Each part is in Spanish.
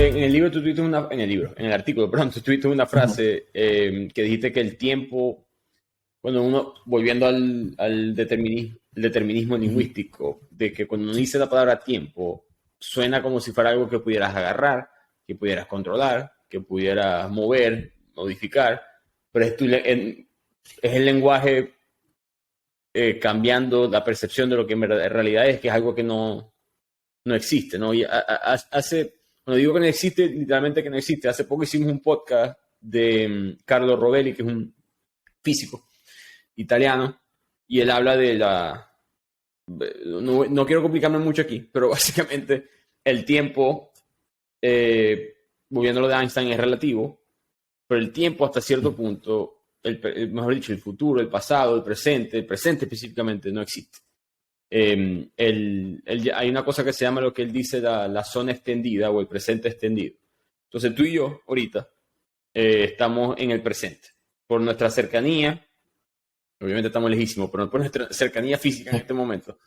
en el libro tú tuviste en el artículo, perdón, tú tuviste una frase que dijiste que el tiempo, cuando uno, volviendo al determinismo lingüístico, de que cuando uno dice la palabra tiempo, suena como si fuera algo que pudieras agarrar, que pudieras controlar, que pudieras mover, modificar, pero es el lenguaje cambiando la percepción de lo que en realidad es, que es algo que no existe, ¿no? Y cuando digo que no existe, literalmente que no existe. Hace poco hicimos un podcast de Carlo Rovelli, que es un físico italiano, y él habla de no quiero complicarme mucho aquí, pero básicamente el tiempo, volviendo a lo de Einstein, es relativo, pero el tiempo hasta cierto punto, mejor dicho, el futuro, el pasado, el presente específicamente no existe. Hay una cosa que se llama, lo que él dice, la zona extendida o el presente extendido. Entonces tú y yo ahorita estamos en el presente. Por nuestra cercanía, obviamente estamos lejísimos, pero por nuestra cercanía física en este momento,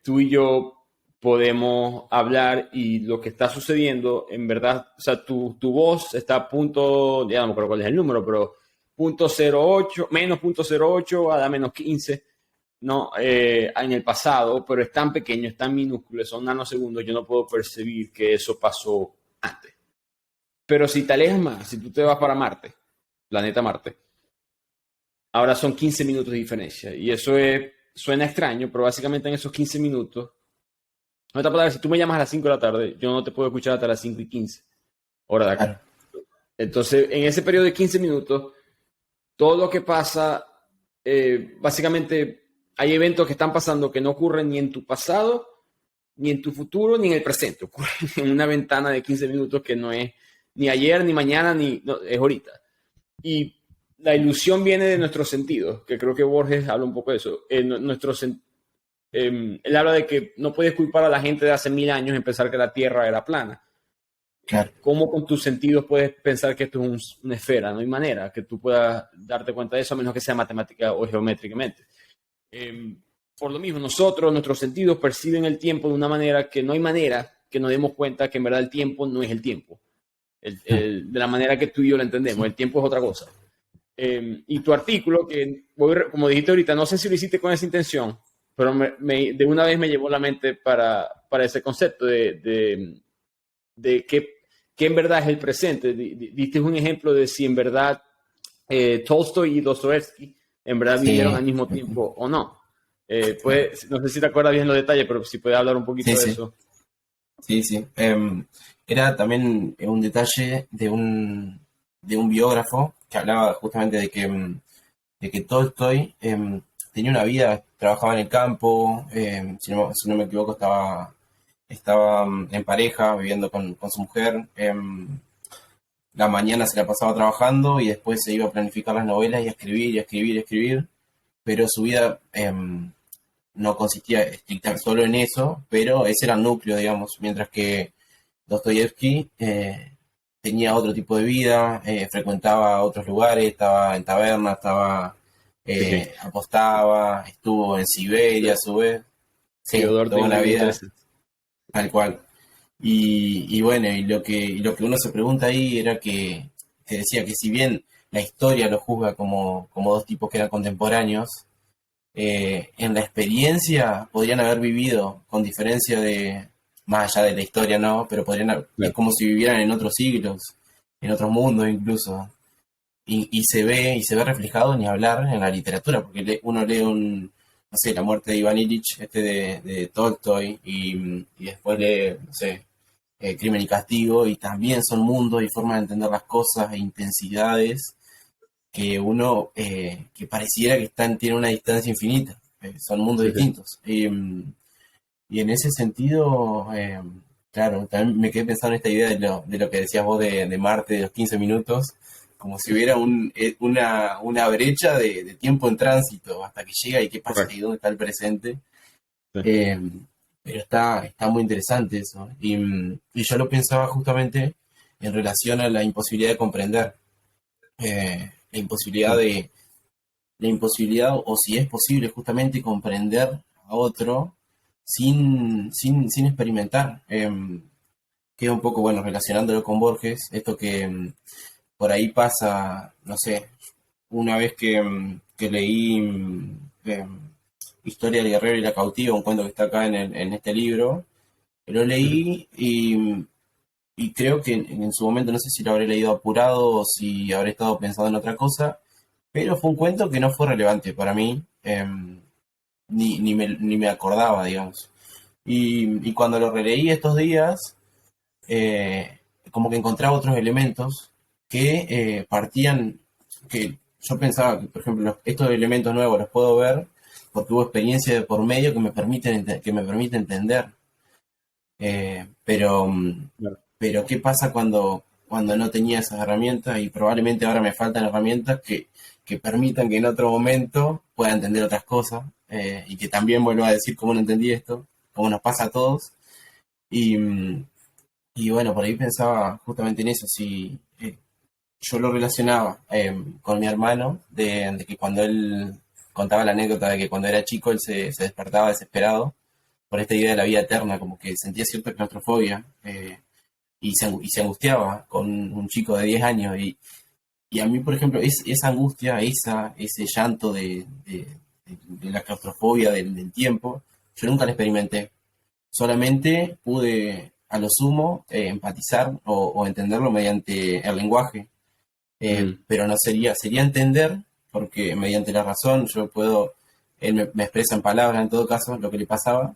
tú y yo podemos hablar, y lo que está sucediendo, en verdad, o sea, tu voz está a punto, ya no me acuerdo cuál es el número, pero .08, menos .08 a la menos 15, ¿no? En el pasado, pero es tan pequeño, es tan minúsculo, son nanosegundos, yo no puedo percibir que eso pasó antes. Pero si te alejas más, si tú te vas para Marte, planeta Marte, ahora son 15 minutos de diferencia, y eso suena extraño, pero básicamente en esos 15 minutos, no te puedo, si tú me llamas a las 5 de la tarde, yo no te puedo escuchar hasta las 5:15, hora de acá. Claro. Entonces, en ese periodo de 15 minutos, todo lo que pasa, básicamente hay eventos que están pasando que no ocurren ni en tu pasado, ni en tu futuro, ni en el presente. Ocurren en una ventana de 15 minutos que no es ni ayer, ni mañana, es ahorita. Y la ilusión viene de nuestros sentidos, que creo que Borges habla un poco de eso. Él habla de que no puedes culpar a la gente de hace 1000 años en pensar que la Tierra era plana. Claro. ¿Cómo con tus sentidos puedes pensar que esto es una esfera? No hay manera que tú puedas darte cuenta de eso, a menos que sea matemática o geométricamente. Por lo mismo, nuestros sentidos perciben el tiempo de una manera que no hay manera que nos demos cuenta que en verdad el tiempo no es el tiempo. De la manera que tú y yo lo entendemos, el tiempo es otra cosa. Y tu artículo, que como dijiste ahorita, no sé si lo hiciste con esa intención, pero de una vez me llevó la mente para ese concepto de que en verdad es el presente. Diste un ejemplo de si en verdad Tolstoy y Dostoevsky en verdad vivieron al mismo tiempo o no. No sé si te acuerdas bien los detalles, pero si puedes hablar un poquito de eso. Sí. Era también un detalle de un biógrafo que hablaba justamente de que Tolstoy tenía una vida, trabajaba en el campo, si no me equivoco estaba en pareja, viviendo con su mujer. La mañana se la pasaba trabajando y después se iba a planificar las novelas y a escribir, pero su vida no consistía estrictamente solo en eso, pero ese era el núcleo, digamos, mientras que Dostoyevsky tenía otro tipo de vida, frecuentaba otros lugares, estaba en tabernas, apostaba, estuvo en Siberia a su vez. Sí, toda la vida, tal cual. Y bueno, y lo que uno se pregunta ahí era que decía que si bien la historia lo juzga como dos tipos que eran contemporáneos, en la experiencia podrían haber vivido, con diferencia de, más allá de la historia, ¿no? Pero es como si vivieran en otros siglos, en otros mundos incluso. Y se ve reflejado, ni hablar, en la literatura, porque uno lee no sé, La muerte de Iván Ilich, de Tolstoy, y después lee, no sé, Crimen y Castigo, y también son mundos y formas de entender las cosas e intensidades que uno, que pareciera que tiene una distancia infinita, son mundos distintos. Y en ese sentido, claro, también me quedé pensando en esta idea de lo que decías vos de Marte, de los 15 minutos, como si hubiera una brecha de tiempo en tránsito hasta que llega y qué pasa y dónde está el presente. Sí. Pero está muy interesante eso. Y yo lo pensaba justamente en relación a la imposibilidad de comprender. La imposibilidad, o si es posible justamente comprender a otro sin experimentar. que es un poco, bueno, relacionándolo con Borges, esto que por ahí pasa, no sé, una vez que leí Historia del Guerrero y la Cautiva, un cuento que está acá en este libro, lo Ujú. leí y creo que en su momento no sé si lo habré leído apurado o si habré estado pensando en otra cosa, pero fue un cuento que no fue relevante para mí, ni me acordaba, digamos. Y cuando lo releí estos días, como que encontraba otros elementos que partían, que yo pensaba que, por ejemplo, estos elementos nuevos los puedo ver porque hubo experiencia de por medio que me permiten, que me permite entender. Pero, Claro. pero ¿qué pasa cuando no tenía esas herramientas? Y probablemente ahora me faltan herramientas que permitan que en otro momento pueda entender otras cosas, y que también vuelva a decir cómo no entendí esto, como nos pasa a todos. Y, y bueno, por ahí pensaba justamente en eso, si yo lo relacionaba con mi hermano, de que cuando él contaba la anécdota de que cuando era chico él se despertaba desesperado por esta idea de la vida eterna, como que sentía cierta claustrofobia, y se angustiaba con un chico de 10 años. Y a mí, por ejemplo, esa angustia, ese llanto de la claustrofobia del tiempo, yo nunca la experimenté. Solamente pude, a lo sumo, empatizar o entenderlo mediante el lenguaje. Mm, Pero no sería entender, porque mediante la razón yo puedo, él me expresa en palabras en todo caso lo que le pasaba,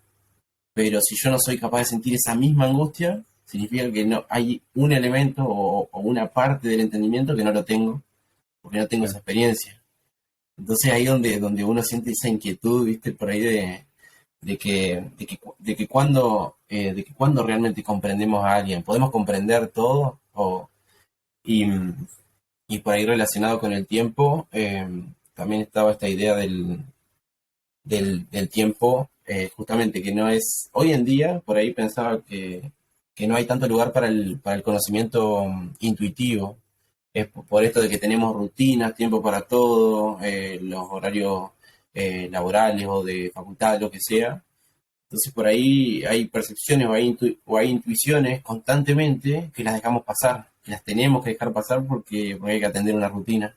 pero si yo no soy capaz de sentir esa misma angustia, significa que no hay un elemento o una parte del entendimiento que no lo tengo, porque no tengo esa claro. experiencia. Entonces ahí donde uno siente esa inquietud, viste, por ahí de que cuando realmente comprendemos a alguien, podemos comprender todo, y, y por ahí relacionado con el tiempo, también estaba esta idea del tiempo, justamente que no es, hoy en día, por ahí pensaba que no hay tanto lugar para el conocimiento intuitivo. Es por esto de que tenemos rutinas, tiempo para todo, los horarios laborales o de facultad, lo que sea. Entonces por ahí hay percepciones o hay intuiciones constantemente que las dejamos pasar, que las tenemos que dejar pasar porque hay que atender una rutina.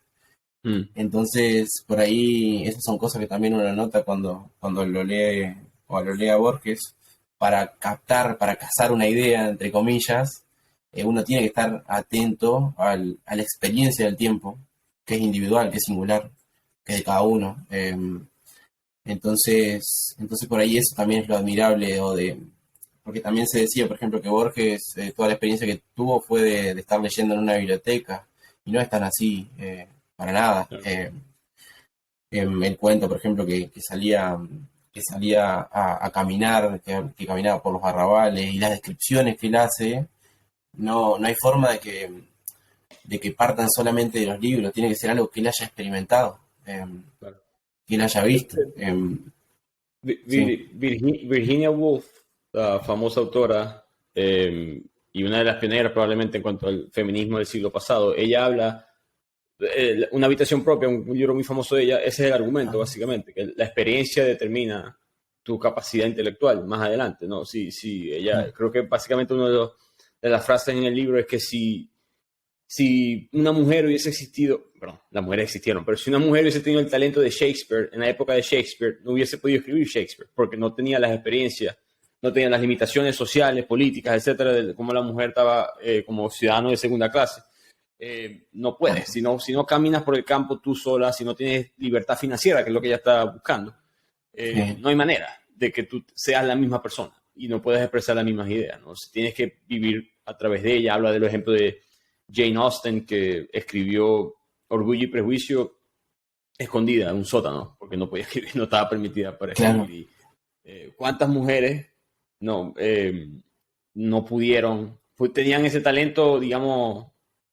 Mm, Entonces, por ahí, esas son cosas que también uno nota cuando lo lee o lo lee a Borges, para captar, para cazar una idea, entre comillas, uno tiene que estar atento a la experiencia del tiempo, que es individual, que es singular, que es de cada uno. Entonces por ahí eso también es lo admirable, porque también se decía, por ejemplo, que Borges, toda la experiencia que tuvo fue de estar leyendo en una biblioteca, y no es tan así, para nada. claro. El cuento, por ejemplo, que salía a caminar, que caminaba por los arrabales, y las descripciones que él hace, no hay forma de que partan solamente de los libros, tiene que ser algo que él haya experimentado, Claro. que él haya visto. Sí, Virginia Woolf, la famosa autora, y una de las pioneras probablemente en cuanto al feminismo del siglo pasado, ella habla, una habitación propia, un libro muy famoso de ella, ese es el argumento ah, básicamente, que la experiencia determina tu capacidad intelectual más adelante, ¿no? Sí, sí, ella, sí, creo que básicamente de las frases en el libro es que si una mujer hubiese existido, perdón, las mujeres existieron, pero si una mujer hubiese tenido el talento de Shakespeare, en la época de Shakespeare, no hubiese podido escribir Shakespeare, porque no tenía las experiencias, no tenía las limitaciones sociales, políticas, etcétera, de cómo la mujer estaba como ciudadano de segunda clase. No puedes, claro, si no caminas por el campo tú sola, si no tienes libertad financiera, que es lo que ella está buscando, sí, no hay manera de que tú seas la misma persona y no puedas expresar las mismas ideas, ¿no? Si tienes que vivir a través de ella. Habla del ejemplo de Jane Austen, que escribió Orgullo y Prejuicio escondida en un sótano, porque no podía escribir, no estaba permitida para escribir. claro, Y cuántas mujeres no, no pudieron, tenían ese talento, digamos,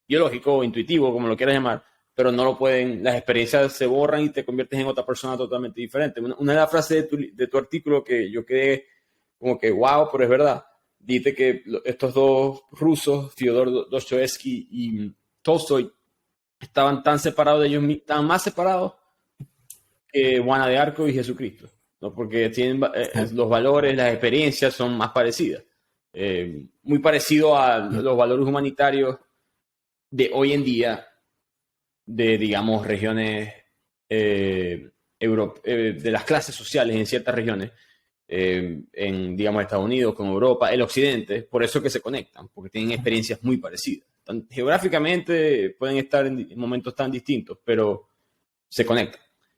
biológico o intuitivo, como lo quieras llamar, pero no lo pueden, las experiencias se borran y te conviertes en otra persona totalmente diferente. Una de las frases de tu artículo que yo quedé como que, wow, pero es verdad, dice que estos dos rusos, Fyodor Dostoevsky y Tolstoy, estaban tan separados de ellos, estaban más separados que Juana de Arco y Jesucristo, ¿no? Porque tienen claro, los valores, las experiencias son más parecidas. muy parecido a los valores humanitarios de hoy en día, de, digamos, regiones de las clases sociales en ciertas regiones, en, digamos, Estados Unidos, con Europa, el Occidente, por eso que se conectan, porque tienen experiencias muy parecidas. Geográficamente pueden estar en momentos tan distintos, pero se conectan.